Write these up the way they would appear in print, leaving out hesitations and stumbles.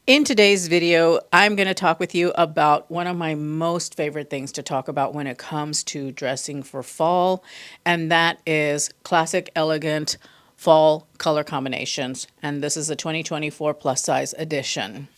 In today's video, I'm going to talk with you about one of my most favorite things to talk about when it comes to dressing for fall, and that is classic, elegant fall color combinations. And this is a 2024 plus size edition.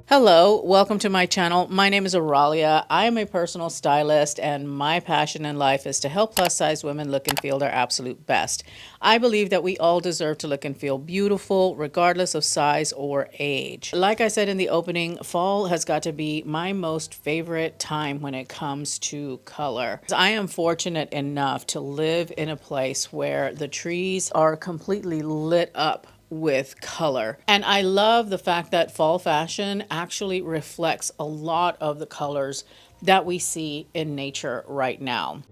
Hello, welcome to my channel. My name is Oralia. I am a personal stylist, and my passion in life is to help plus size women look and feel their absolute best. I believe that we all deserve to look and feel beautiful, regardless of size or age. Like I said in the opening, fall has got to be my most favorite time when it comes to color. I am fortunate enough to live in a place where the trees are completely lit up with color. And I love the fact that fall fashion actually reflects a lot of the colors that we see in nature right now.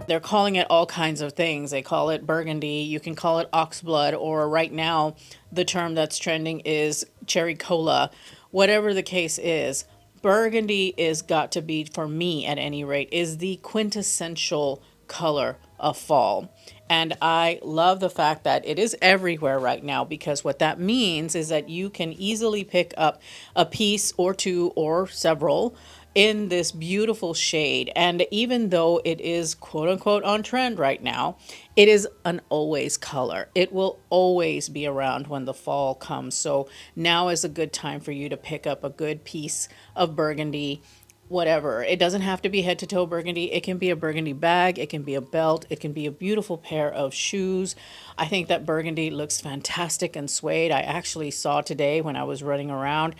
They're calling it all kinds of things. They call it burgundy, you can call it oxblood, or right now the term that's trending is cherry cola. Whatever the case is, burgundy is got to be, for me at any rate, is the quintessential color of fall. And I love the fact that it is everywhere right now, because what that means is that you can easily pick up a piece or two or several in this beautiful shade. And even though it is quote unquote on trend right now, it is an always color. It will always be around when the fall comes. So now is a good time for you to pick up a good piece of burgundy. Whatever. It doesn't have to be head to toe burgundy. It can be a burgundy bag. It can be a belt. It can be a beautiful pair of shoes. I think that burgundy looks fantastic in suede. I actually saw today when I was running around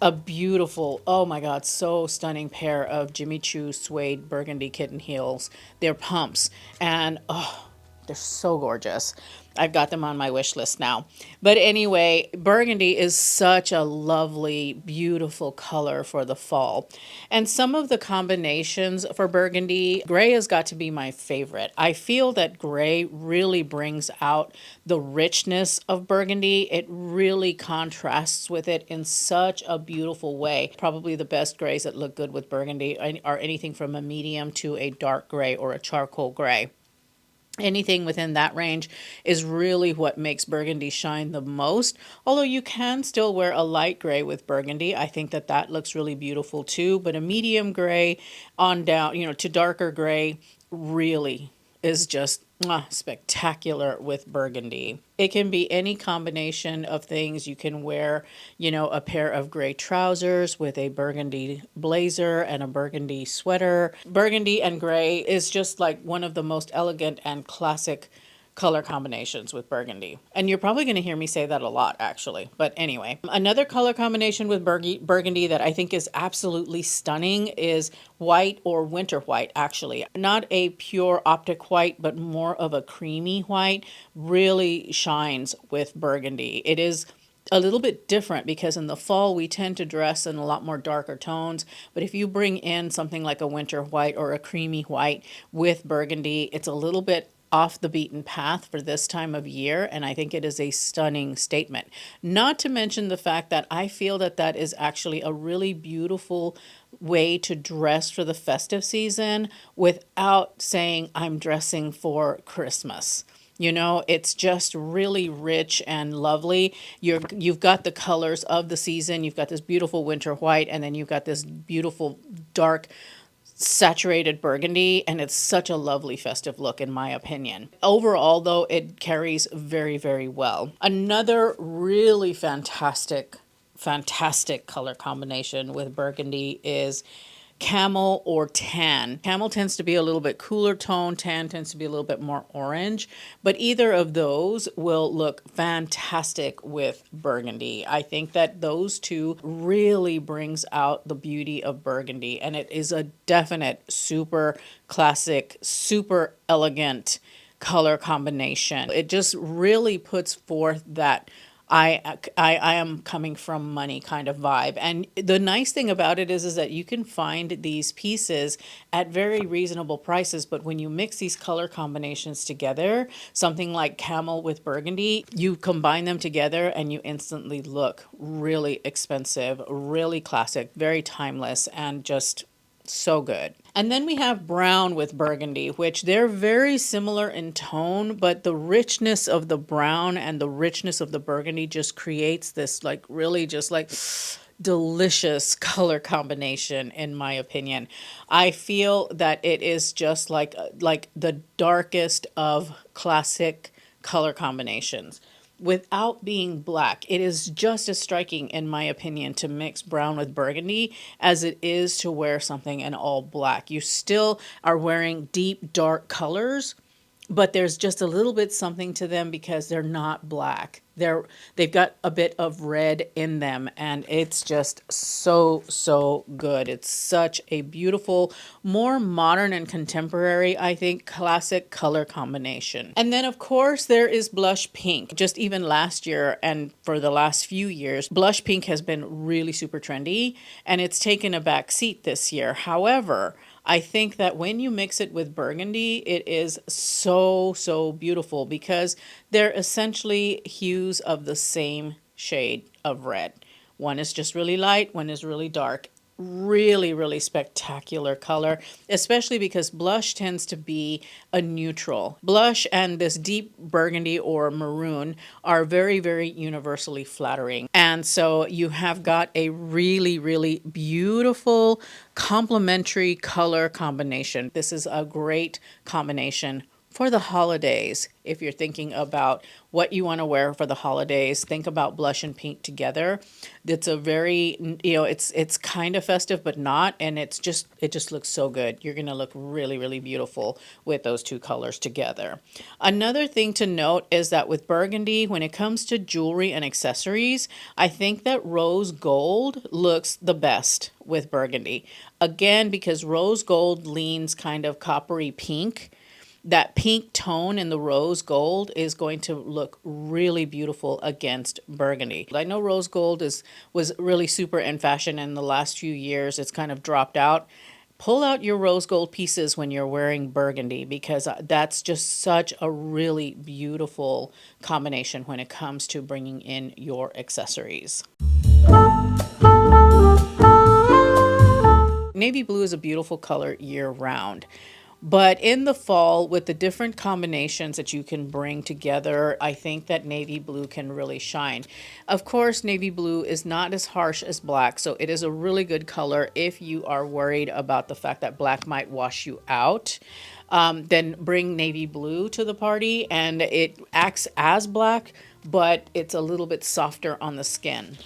a beautiful, oh my God, so stunning pair of Jimmy Choo suede burgundy kitten heels. They're pumps. And oh, they're so gorgeous. I've got them on my wish list now. But anyway, burgundy is such a lovely, beautiful color for the fall. And some of the combinations for burgundy, gray has got to be my favorite. I feel that gray really brings out the richness of burgundy. It really contrasts with it in such a beautiful way. Probably the best grays that look good with burgundy are anything from a medium to a dark gray or a charcoal gray. Anything within that range is really what makes burgundy shine the most. Although you can still wear a light gray with burgundy. I think that that looks really beautiful too. But a medium gray on down, to darker gray really is just spectacular with burgundy. It can be any combination of things. You can wear, a pair of gray trousers with a burgundy blazer and a burgundy sweater. Burgundy and gray is just like one of the most elegant and classic color combinations with burgundy. And you're probably going to hear me say that a lot, actually. But anyway, another color combination with burgundy that I think is absolutely stunning is white, or winter white, actually. Not a pure optic white, but more of a creamy white. Really shines with burgundy. It is a little bit different because in the fall we tend to dress in a lot more darker tones, but if you bring in something like a winter white or a creamy white with burgundy, it's a little bit off the beaten path for this time of year, and I think it is a stunning statement. Not to mention the fact that I feel that that is actually a really beautiful way to dress for the festive season without saying I'm dressing for Christmas. It's just really rich and lovely. You've got the colors of the season. You've got this beautiful winter white, and then you've got this beautiful dark saturated burgundy, and it's such a lovely festive look in my opinion. Overall though, it carries very, very well. Another really fantastic color combination with burgundy is camel or tan. Camel tends to be a little bit cooler tone, tan tends to be a little bit more orange, but either of those will look fantastic with burgundy. I think that those two really brings out the beauty of burgundy, and it is a definite super classic, super elegant color combination. It just really puts forth that I am coming from money kind of vibe. And the nice thing about it is that you can find these pieces at very reasonable prices. But when you mix these color combinations together, something like camel with burgundy, you combine them together and you instantly look really expensive, really classic, very timeless, and just So good. And then we have brown with burgundy, which they're very similar in tone, but the richness of the brown and the richness of the burgundy just creates this like really just like delicious color combination in my opinion. I feel that it is just like the darkest of classic color combinations without being black. It is just as striking, in my opinion, to mix brown with burgundy as it is to wear something in all black. You still are wearing deep, dark colors, but there's just a little bit something to them because they're not black. They've got a bit of red in them and it's just so good. It's such a beautiful, more modern and contemporary, I think, classic color combination. And then of course there is blush pink. Just even last year and for the last few years, blush pink has been really super trendy and it's taken a back seat this year. However, I think that when you mix it with burgundy, it is so beautiful because they're essentially hues of the same shade of red. One is just really light, one is really dark. Really spectacular color, especially because blush tends to be a neutral. Blush and this deep burgundy or maroon are very universally flattering. And so you have got a really beautiful complementary color combination. This is a great combination for the holidays. If you're thinking about what you want to wear for the holidays, think about blush and pink together. It's a very, it's kind of festive, but not. And it just looks so good. You're going to look really beautiful with those two colors together. Another thing to note is that with burgundy, when it comes to jewelry and accessories, I think that rose gold looks the best with burgundy. Again, because rose gold leans kind of coppery pink. That pink tone in the rose gold is going to look really beautiful against burgundy. I know rose gold was really super in fashion in the last few years. It's kind of dropped out. Pull out your rose gold pieces when you're wearing burgundy because that's just such a really beautiful combination when it comes to bringing in your accessories. Navy blue is a beautiful color year round. But in the fall, with the different combinations that you can bring together, I think that navy blue can really shine. Of course, navy blue is not as harsh as black, so it is a really good color if you are worried about the fact that black might wash you out. Then bring navy blue to the party, and it acts as black, but it's a little bit softer on the skin.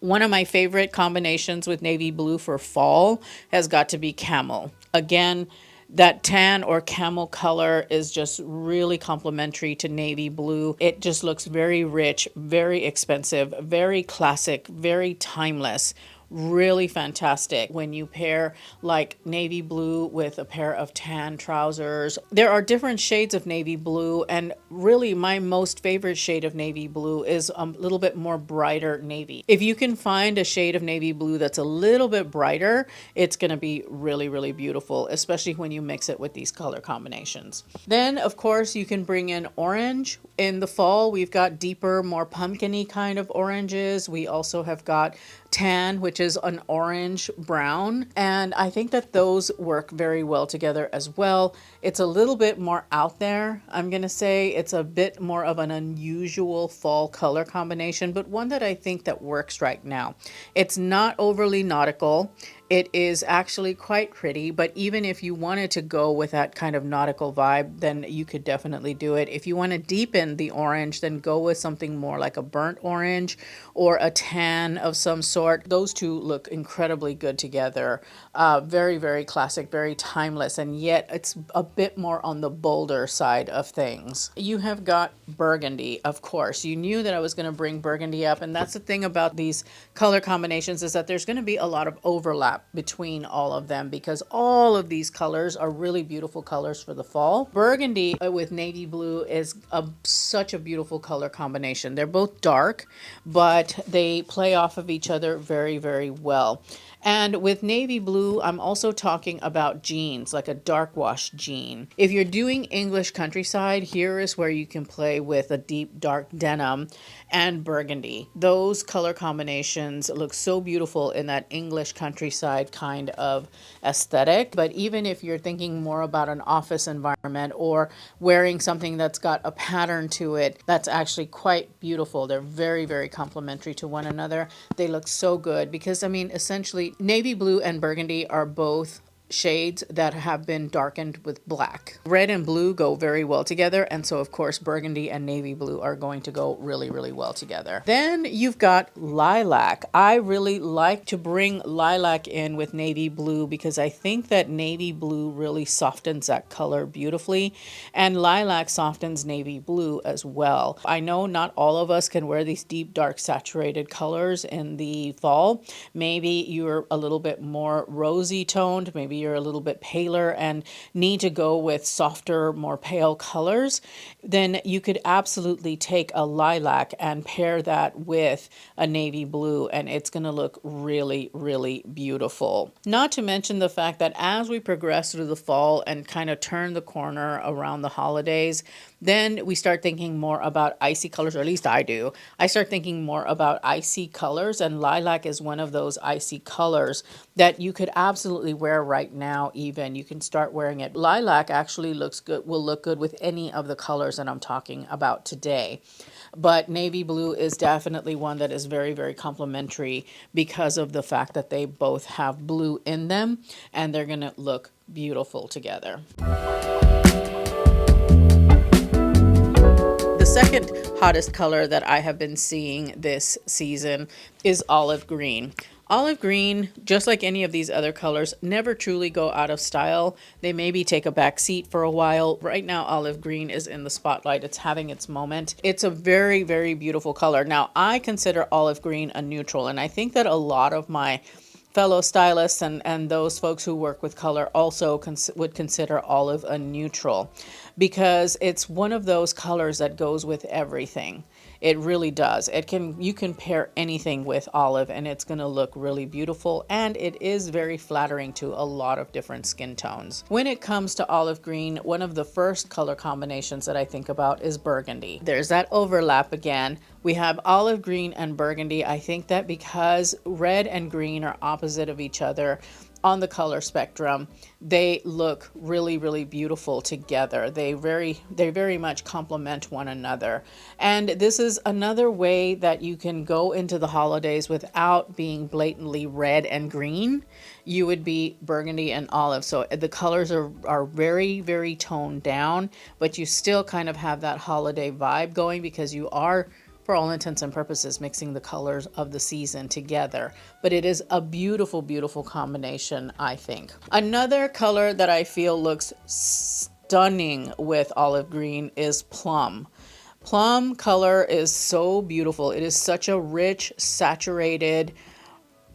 One of my favorite combinations with navy blue for fall has got to be camel. Again, that tan or camel color is just really complementary to navy blue. It just looks very rich, very expensive, very classic, very timeless. Really fantastic when you pair like navy blue with a pair of tan trousers. There are different shades of navy blue, and really my most favorite shade of navy blue is a little bit more brighter navy. If you can find a shade of navy blue that's a little bit brighter, it's going to be really beautiful, especially when you mix it with these color combinations. Then of course you can bring in orange. In the fall we've got deeper, more pumpkin-y kind of oranges. We also have got tan, which is an orange brown, and I think that those work very well together as well. It's a little bit more out there. I'm gonna say it's a bit more of an unusual fall color combination, but one that I think that works right now. It's not overly nautical. It is actually quite pretty, but even if you wanted to go with that kind of nautical vibe, then you could definitely do it. If you want to deepen the orange, then go with something more like a burnt orange or a tan of some sort. Those two look incredibly good together. Very classic, very timeless, and yet it's a bit more on the bolder side of things. You have got burgundy, of course. You knew that I was going to bring burgundy up, and that's the thing about these color combinations is that there's going to be a lot of overlap between all of them because all of these colors are really beautiful colors for the fall. Burgundy with navy blue is such a beautiful color combination. They're both dark, but they play off of each other very well. And with navy blue, I'm also talking about jeans, like a dark wash jean. If you're doing English countryside, here is where you can play with a deep dark denim and burgundy. Those color combinations look so beautiful in that English countryside kind of aesthetic. But even if you're thinking more about an office environment or wearing something that's got a pattern to it, that's actually quite beautiful. They're very, very complementary to one another. They look so good because, I mean, essentially, navy blue and burgundy are both shades that have been darkened with black. Red and blue go very well together, and so of course burgundy and navy blue are going to go really, really well together. Then you've got lilac. I really like to bring lilac in with navy blue because I think that navy blue really softens that color beautifully, and lilac softens navy blue as well. I know not all of us can wear these deep, dark, saturated colors in the fall. Maybe you're a little bit more rosy toned, maybe you're a little bit paler and need to go with softer, more pale colors, then you could absolutely take a lilac and pair that with a navy blue, and it's going to look really, really beautiful. Not to mention the fact that as we progress through the fall and kind of turn the corner around the holidays, then we start thinking more about icy colors, or at least I do. I start thinking more about icy colors, and lilac is one of those icy colors that you could absolutely wear right now even. You can start wearing it. Lilac actually looks good, will look good with any of the colors that I'm talking about today. But navy blue is definitely one that is very, very complementary because of the fact that they both have blue in them, and they're going to look beautiful together. The second hottest color that I have been seeing this season is olive green. Olive green, just like any of these other colors, never truly go out of style. They maybe take a back seat for a while. Right now, olive green is in the spotlight. It's having its moment. It's a very, very beautiful color. Now, I consider olive green a neutral, and I think that a lot of my fellow stylists and those folks who work with color also would consider olive a neutral because it's one of those colors that goes with everything. It really does. You can pair anything with olive and it's going to look really beautiful, and it is very flattering to a lot of different skin tones. When it comes to olive green, one of the first color combinations that I think about is burgundy. There's that overlap again. We have olive green and burgundy. I think that because red and green are opposite of each other on the color spectrum, they look really, really beautiful together. They very much complement one another. And this is another way that you can go into the holidays without being blatantly red and green. You would be burgundy and olive. So the colors are very, very toned down, but you still kind of have that holiday vibe going because you are, for all intents and purposes, mixing the colors of the season together. But it is a beautiful, beautiful combination, I think. Another color that I feel looks stunning with olive green is plum. Plum color is so beautiful. It is such a rich, saturated,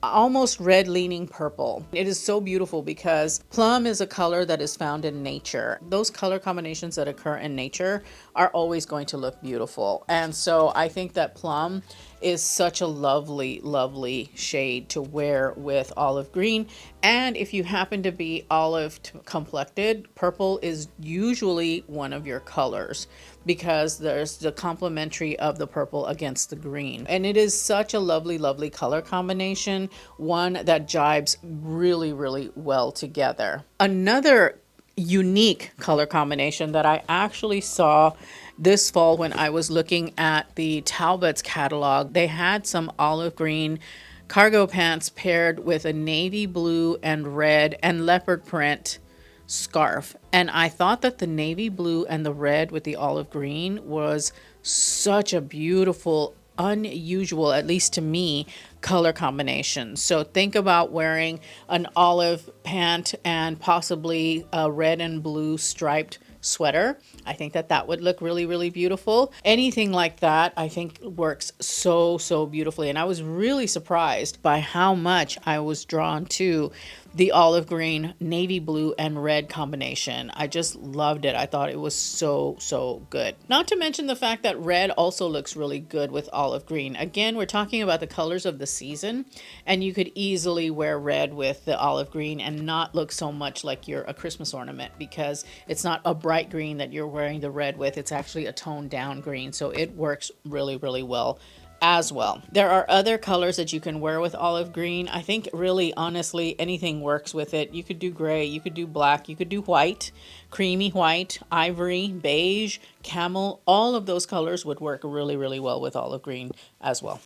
almost red leaning purple. It is so beautiful because plum is a color that is found in nature. Those color combinations that occur in nature are always going to look beautiful. And so I think that plum is such a lovely, lovely shade to wear with olive green. And if you happen to be olive complected, purple is usually one of your colors because there's the complementary of the purple against the green. And it is such a lovely, lovely color combination, one that jibes really, really well together. Another unique color combination that I actually saw this fall when I was looking at the Talbot's catalog, they had some olive green cargo pants paired with a navy blue and red and leopard print scarf. And I thought that the navy blue and the red with the olive green was such a beautiful, unusual, at least to me, color combination. So think about wearing an olive pant and possibly a red and blue striped sweater. I think that would look really, really beautiful. Anything like that, I think works so, so beautifully. And I was really surprised by how much I was drawn to the olive green, navy blue, and red combination. I just loved it. I thought it was so good. Not to mention the fact that red also looks really good with olive green. Again, we're talking about the colors of the season, and you could easily wear red with the olive green and not look so much like you're a Christmas ornament, because it's not a bright green that you're wearing the red with. It's actually a toned down green. So it works really well as well. There are other colors that you can wear with olive green. I think really honestly anything works with it. You could do gray, you could do black, you could do white, creamy white, ivory, beige, camel. All of those colors would work really well with olive green as well.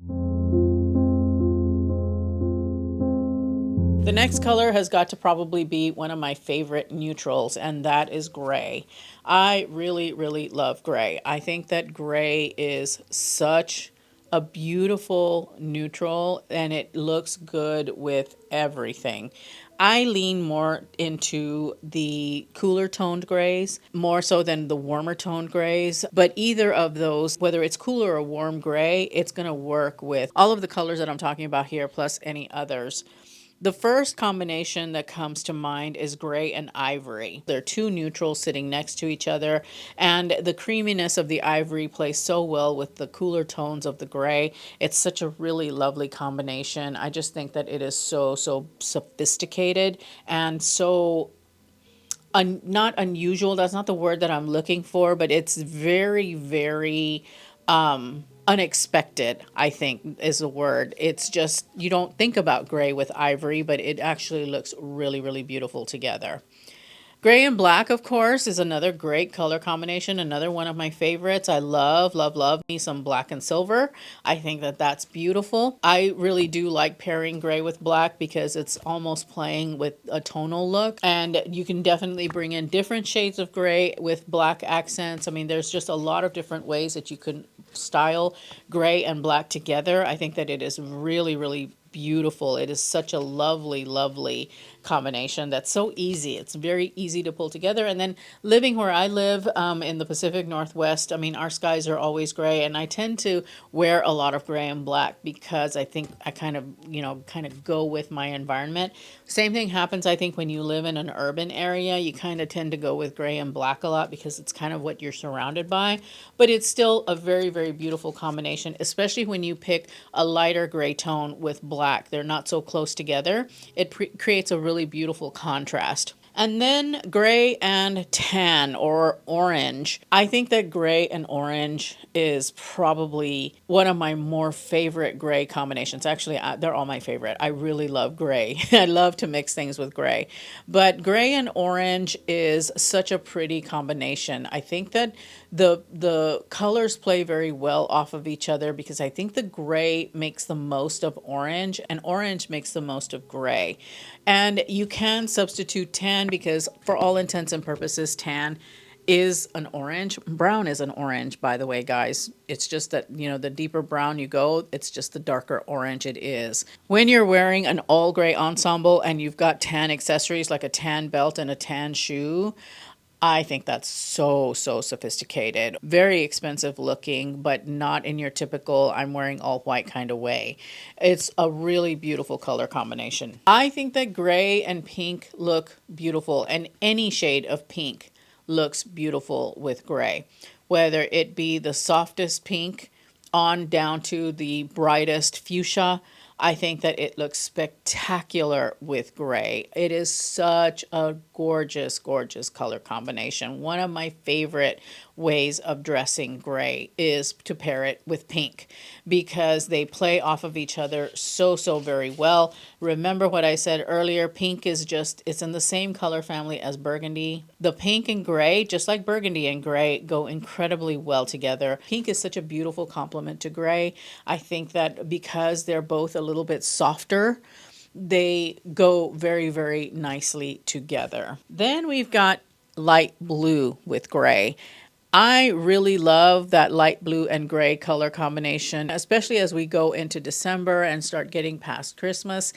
The next color has got to probably be one of my favorite neutrals, and that is gray. I really love gray. I think that gray is such a beautiful neutral, and it looks good with everything. I lean more into the cooler toned grays, more so than the warmer toned grays. But either of those, whether it's cooler or warm gray, it's going to work with all of the colors that I'm talking about here, plus any others. The first combination that comes to mind is gray and ivory. They're two neutrals sitting next to each other, and the creaminess of the ivory plays so well with the cooler tones of the gray. It's such a really lovely combination. I just think that it is so sophisticated and so not unusual. That's not the word that I'm looking for, but it's very unexpected, I think is the word. It's just, you don't think about gray with ivory, but it actually looks really beautiful together. Gray and black, of course, is another great color combination. Another one of my favorites. I love me some black and silver. I think that that's beautiful. I really do like pairing gray with black because it's almost playing with a tonal look. And you can definitely bring in different shades of gray with black accents. I mean, there's just a lot of different ways that you can style gray and black together. I think that it is really beautiful. It is such a lovely combination that's so easy. It's very easy to pull together. And then living where I live in the Pacific Northwest, I mean, our skies are always gray, and I tend to wear a lot of gray and black because I think I kind of go with my environment. Same thing happens, I think, when you live in an urban area. You kind of tend to go with gray and black a lot because it's kind of what you're surrounded by. But it's still a very beautiful combination, especially when you pick a lighter gray tone with black. They're not so close together. It creates a really beautiful contrast. And then gray and tan or orange. I think that gray and orange is probably one of my more favorite gray combinations. Actually, they're all my favorite. I really love gray. I love to mix things with gray. But gray and orange is such a pretty combination. I think that the colors play very well off of each other because I think the gray makes the most of orange and orange makes the most of gray. And you can substitute tan because for all intents and purposes, tan is an orange. Brown is an orange, by the way, guys. It's just that, the deeper brown you go, it's just the darker orange it is. When you're wearing an all gray ensemble and you've got tan accessories like a tan belt and a tan shoe, I think that's so sophisticated. Very expensive looking, but not in your typical I'm wearing all white kind of way. It's a really beautiful color combination. I think that gray and pink look beautiful, and any shade of pink looks beautiful with gray. Whether it be the softest pink on down to the brightest fuchsia, I think that it looks spectacular with gray. It is such a gorgeous color combination. One of my favorite ways of dressing gray is to pair it with pink because they play off of each other so very well. Remember what I said earlier, pink is it's in the same color family as burgundy. The pink and gray, just like burgundy and gray, go incredibly well together. Pink is such a beautiful complement to gray. I think that because they're both a little bit softer, they go very nicely together. Then we've got light blue with gray. I really love that light blue and gray color combination, especially as we go into December and start getting past Christmas.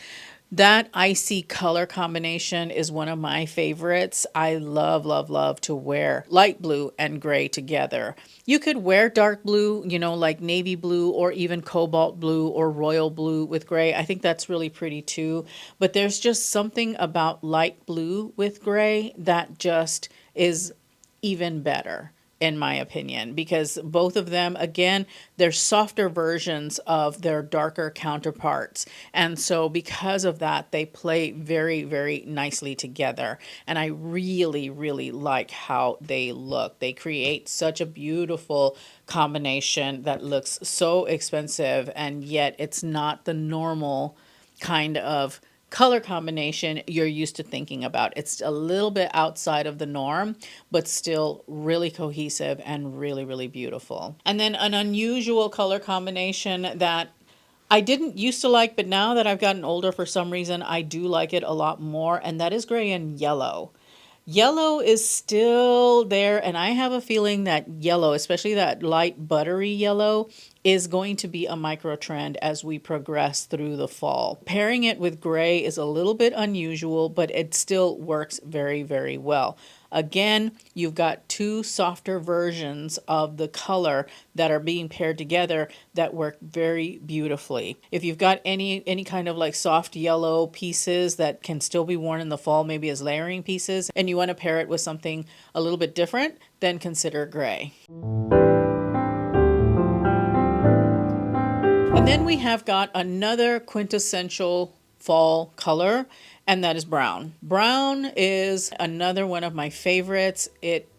That icy color combination is one of my favorites. I love, love, love to wear light blue and gray together. You could wear dark blue, like navy blue or even cobalt blue or royal blue with gray. I think that's really pretty too. But there's just something about light blue with gray that just is even better in my opinion, because both of them, again, they're softer versions of their darker counterparts. And so because of that, they play very, very nicely together. And I really, really like how they look. They create such a beautiful combination that looks so expensive, and yet it's not the normal kind of color combination you're used to thinking about. It's a little bit outside of the norm, but still really cohesive and really, really beautiful. And then an unusual color combination that I didn't used to like, but now that I've gotten older, for some reason, I do like it a lot more, and that is gray and yellow. Yellow is still there, and I have a feeling that yellow, especially that light buttery yellow, is going to be a micro trend as we progress through the fall. Pairing it with gray is a little bit unusual, but it still works very, very well. Again, you've got two softer versions of the color that are being paired together that work very beautifully. If you've got any kind of like soft yellow pieces that can still be worn in the fall, maybe as layering pieces, and you want to pair it with something a little bit different, then consider gray. And then we have got another quintessential fall color, and that is brown. Brown is another one of my favorites.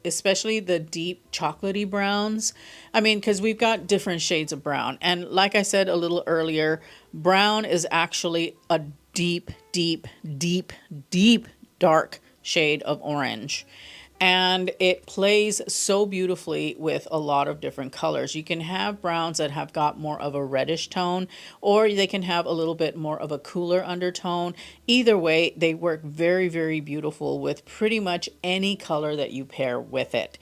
Especially the deep chocolatey browns. I mean, because we've got different shades of brown. And like I said a little earlier, brown is actually a deep, deep, deep, deep dark shade of orange. And it plays so beautifully with a lot of different colors. You can have browns that have got more of a reddish tone, or they can have a little bit more of a cooler undertone. Either way, they work very, very beautiful with pretty much any color that you pair with it.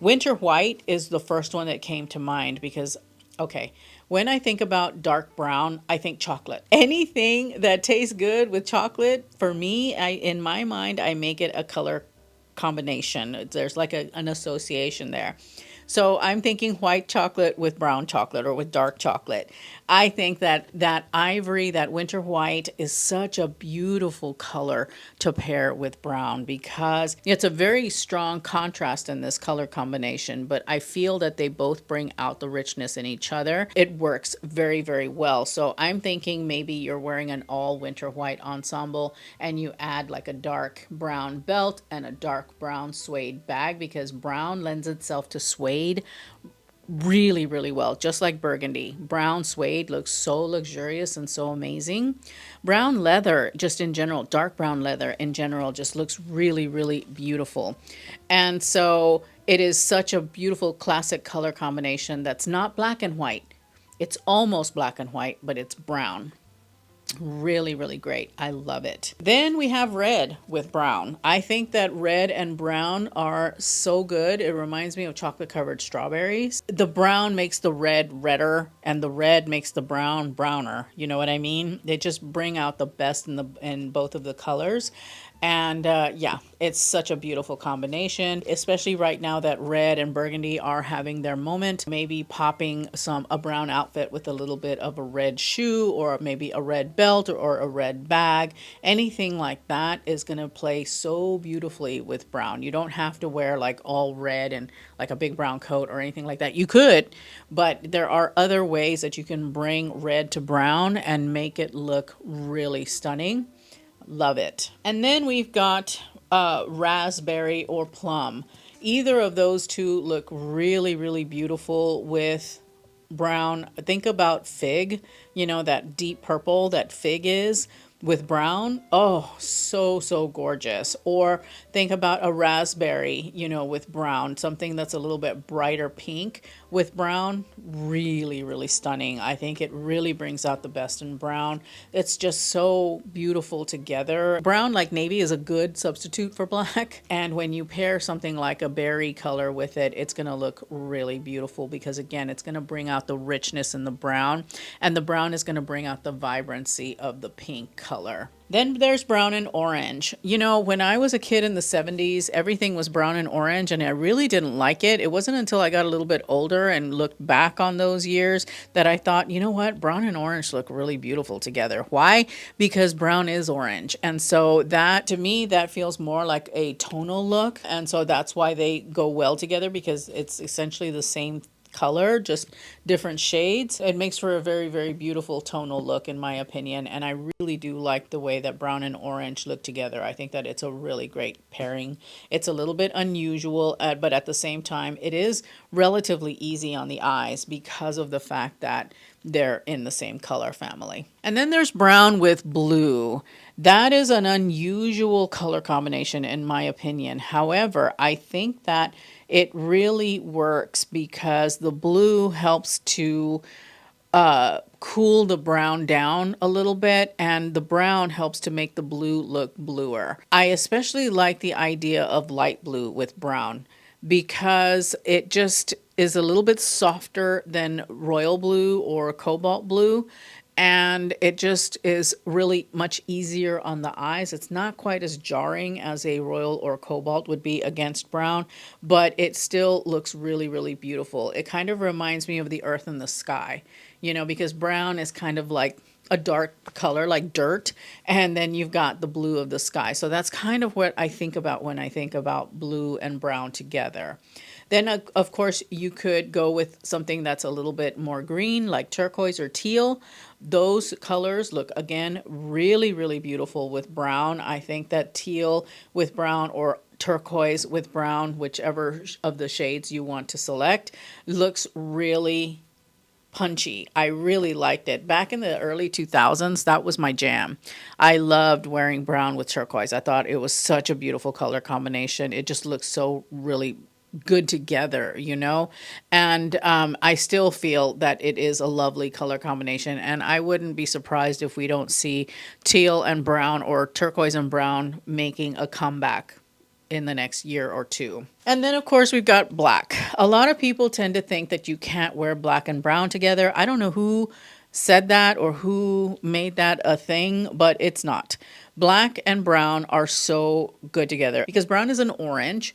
Winter white is the first one that came to mind because, okay, when I think about dark brown, I think chocolate. Anything that tastes good with chocolate, for me, in my mind, I make it a color combination. There's like an association there. So I'm thinking white chocolate with brown chocolate or with dark chocolate. I think that ivory, that winter white, is such a beautiful color to pair with brown because it's a very strong contrast in this color combination, but I feel that they both bring out the richness in each other. It works very, very well. So I'm thinking maybe you're wearing an all winter white ensemble and you add like a dark brown belt and a dark brown suede bag, because brown lends itself to suede really, really well, just like burgundy. Brown suede looks so luxurious and so amazing. Brown leather, just in general, dark brown leather in general, just looks really, really beautiful. And so it is such a beautiful classic color combination that's not black and white. It's almost black and white, but it's brown. Really, really great. I love it. Then we have red with brown. I think that red and brown are so good. It reminds me of chocolate covered strawberries. The brown makes the red redder and the red makes the brown browner. You know what I mean? They just bring out the best in both of the colors. And yeah, it's such a beautiful combination, especially right now that red and burgundy are having their moment. Maybe popping a brown outfit with a little bit of a red shoe or maybe a red belt or a red bag. Anything like that is going to play so beautifully with brown. You don't have to wear like all red and like a big brown coat or anything like that. You could, but there are other ways that you can bring red to brown and make it look really stunning. Love it. And then we've got raspberry or plum. Either of those two look really, really beautiful with brown. Think about fig, that deep purple that fig is with brown. Oh, so, so gorgeous. Or think about a raspberry, with brown, something that's a little bit brighter pink with brown. Really, really stunning. I think it really brings out the best in brown. It's just so beautiful together. Brown, like navy, is a good substitute for black. And when you pair something like a berry color with it, it's going to look really beautiful because, again, it's going to bring out the richness in the brown. And the brown is going to bring out the vibrancy of the pink color. color. Then there's brown and orange. You know, when I was a kid in the 70s, everything was brown and orange, and I really didn't like it. It wasn't until I got a little bit older and looked back on those years that I thought, you know what, brown and orange look really beautiful together. Why? Because brown is orange. And so that, to me, that feels more like a tonal look. And so that's why they go well together, because it's essentially the same color, just different shades. It makes for a very, very beautiful tonal look, in my opinion. And I really do like the way that brown and orange look together. I think that it's a really great pairing. It's a little bit unusual, but at the same time, it is relatively easy on the eyes because of the fact that they're in the same color family. And then there's brown with blue. That is an unusual color combination, in my opinion. However, I think that it really works because the blue helps to cool the brown down a little bit, and the brown helps to make the blue look bluer. I especially like the idea of light blue with brown because it just is a little bit softer than royal blue or cobalt blue. And it just is really much easier on the eyes. It's not quite as jarring as a royal or cobalt would be against brown, but it still looks really, really beautiful. It kind of reminds me of the earth and the sky, you know, because brown is kind of like a dark color like dirt, and then you've got the blue of the sky. So that's kind of what I think about when I think about blue and brown together. Then, of course, you could go with something that's a little bit more green, like turquoise or teal. Those colors look, again, really, really beautiful with brown. I think that teal with brown or turquoise with brown, whichever of the shades you want to select, looks really punchy. I really liked it. Back in the early 2000s, that was my jam. I loved wearing brown with turquoise. I thought it was such a beautiful color combination. It just looks so really good together, you know? And I still feel that it is a lovely color combination. And I wouldn't be surprised if we don't see teal and brown or turquoise and brown making a comeback in the next year or two. And then, of course, we've got black. A lot of people tend to think that you can't wear black and brown together. I don't know who said that or who made that a thing, but it's not. Black and brown are so good together because brown is an orange.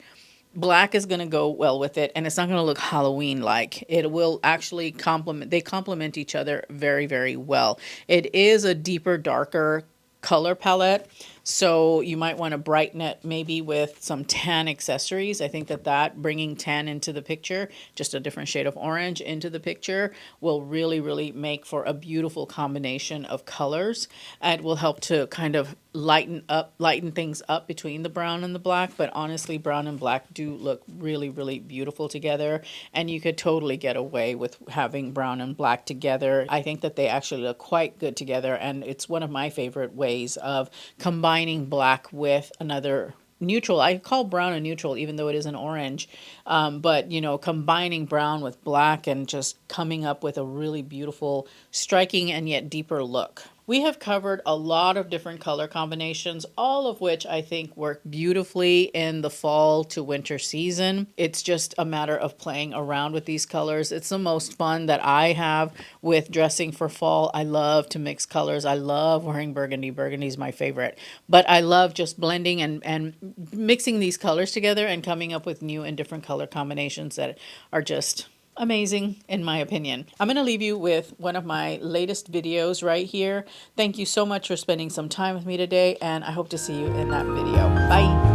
Black is going to go well with it, and it's not going to look Halloween-like. It will actually they complement each other very, very well. It is a deeper, darker color palette, so you might want to brighten it maybe with some tan accessories. I think that bringing tan into the picture, just a different shade of orange into the picture, will really, really make for a beautiful combination of colors, and will help to kind of lighten things up between the brown and the black. But honestly, brown and black do look really, really beautiful together, and you could totally get away with having brown and black together. I think that they actually look quite good together, and it's one of my favorite ways of combining black with another neutral. I call brown a neutral even though it is an orange, but you know, combining brown with black and just coming up with a really beautiful, striking and yet deeper look. We have covered a lot of different color combinations, all of which I think work beautifully in the fall to winter season. It's just a matter of playing around with these colors. It's the most fun that I have with dressing for fall. I love to mix colors. I love wearing burgundy. Burgundy is my favorite. But I love just blending and mixing these colors together and coming up with new and different color combinations that are just amazing, in my opinion. I'm going to leave you with one of my latest videos right here. Thank you so much for spending some time with me today, and I hope to see you in that video. Bye.